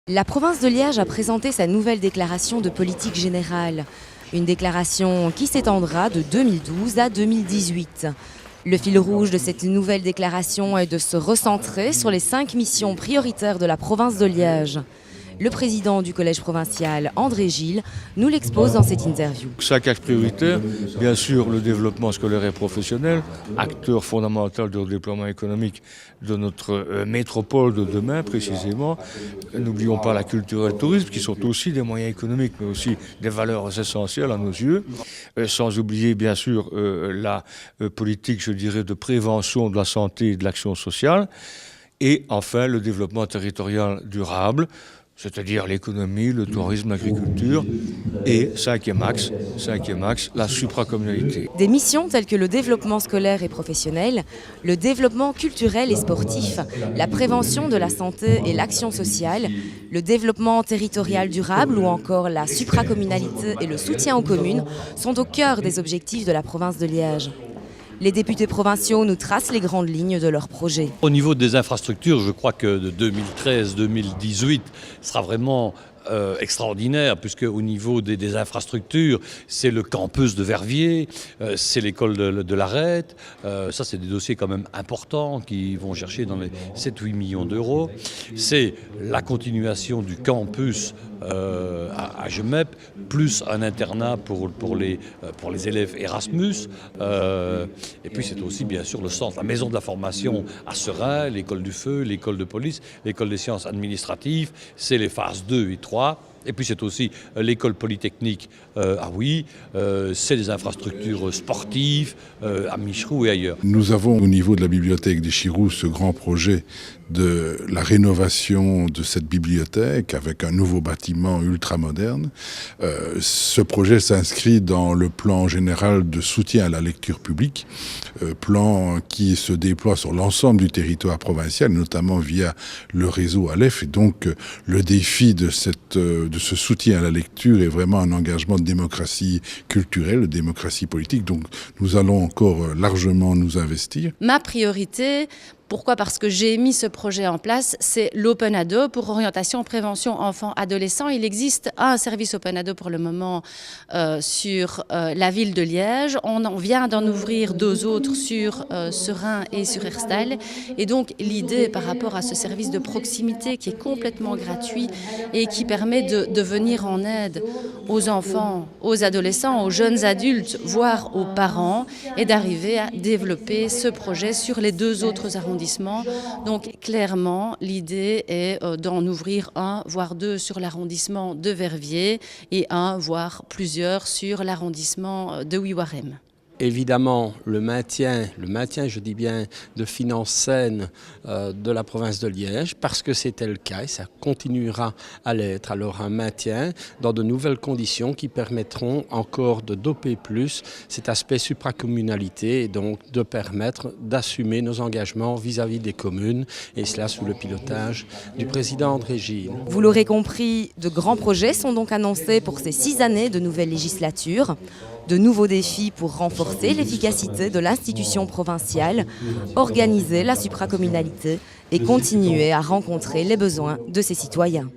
La province de Liège a présenté sa nouvelle déclaration de politique générale. Une déclaration qui s'étendra de 2012 à 2018. Le fil rouge de cette nouvelle déclaration est de se recentrer sur les 5 missions prioritaires de la province de Liège. Le président du collège provincial, André Gilles, nous l'expose dans cette interview. 5 axes prioritaires, bien sûr le développement scolaire et professionnel, acteur fondamental du déploiement économique de notre métropole de demain précisément. N'oublions pas la culture et le tourisme qui sont aussi des moyens économiques mais aussi des valeurs essentielles à nos yeux. Sans oublier bien sûr la politique, je dirais, de prévention de la santé et de l'action sociale. Et enfin le développement territorial durable, c'est-à-dire l'économie, le tourisme, l'agriculture, et cinquième axe, la supracommunalité. Des missions telles que le développement scolaire et professionnel, le développement culturel et sportif, la prévention de la santé et l'action sociale, le développement territorial durable ou encore la supracommunalité et le soutien aux communes sont au cœur des objectifs de la province de Liège. Les députés provinciaux nous tracent les grandes lignes de leur projet. Au niveau des infrastructures, je crois que de 2013-2018 sera vraiment extraordinaire, puisque au niveau des infrastructures, c'est le campus de Verviers, c'est l'école de l'Arête. Ça, c'est des dossiers quand même importants qui vont chercher dans les 7-8 millions d'euros. C'est la continuation du campus à Gemep, plus un internat pour les élèves Erasmus. Et puis c'est aussi bien sûr le centre, la maison de la formation à Seraing, l'école du feu, l'école de police, l'école des sciences administratives, c'est les phases 2 et 3. Et puis c'est aussi l'école polytechnique c'est des infrastructures sportives à Micheroux et ailleurs. Nous avons au niveau de la bibliothèque des Chiroux ce grand projet de la rénovation de cette bibliothèque avec un nouveau bâtiment ultra moderne. Ce projet s'inscrit dans le plan général de soutien à la lecture publique, plan qui se déploie sur l'ensemble du territoire provincial, notamment via le réseau Aleph. Et donc le défi de ce soutien à la lecture est vraiment un engagement de démocratie culturelle, de démocratie politique. Donc nous allons encore largement nous investir. Ma priorité, pourquoi ? Parce que j'ai mis ce projet en place, c'est l'Open Ado pour orientation prévention enfants-adolescents. Il existe un service Open Ado pour le moment sur la ville de Liège. On vient d'en ouvrir 2 autres sur Seraing et sur Herstal. Et donc l'idée par rapport à ce service de proximité qui est complètement gratuit et qui permet de venir en aide aux enfants, aux adolescents, aux jeunes adultes, voire aux parents, et d'arriver à développer ce projet sur les 2 autres arrondissements. Donc clairement, l'idée est d'en ouvrir 1, voire 2 sur l'arrondissement de Verviers et 1, voire plusieurs sur l'arrondissement de Wiwarem. Évidemment, le maintien, je dis bien, de finances saines de la province de Liège, parce que c'était le cas et ça continuera à l'être. Alors un maintien dans de nouvelles conditions qui permettront encore de doper plus cet aspect supracommunalité et donc de permettre d'assumer nos engagements vis-à-vis des communes, et cela sous le pilotage du président André Gilles. Vous l'aurez compris, de grands projets sont donc annoncés pour ces 6 années de nouvelle législature. De nouveaux défis pour renforcer l'efficacité de l'institution provinciale, organiser la supracommunalité et continuer à rencontrer les besoins de ses citoyens.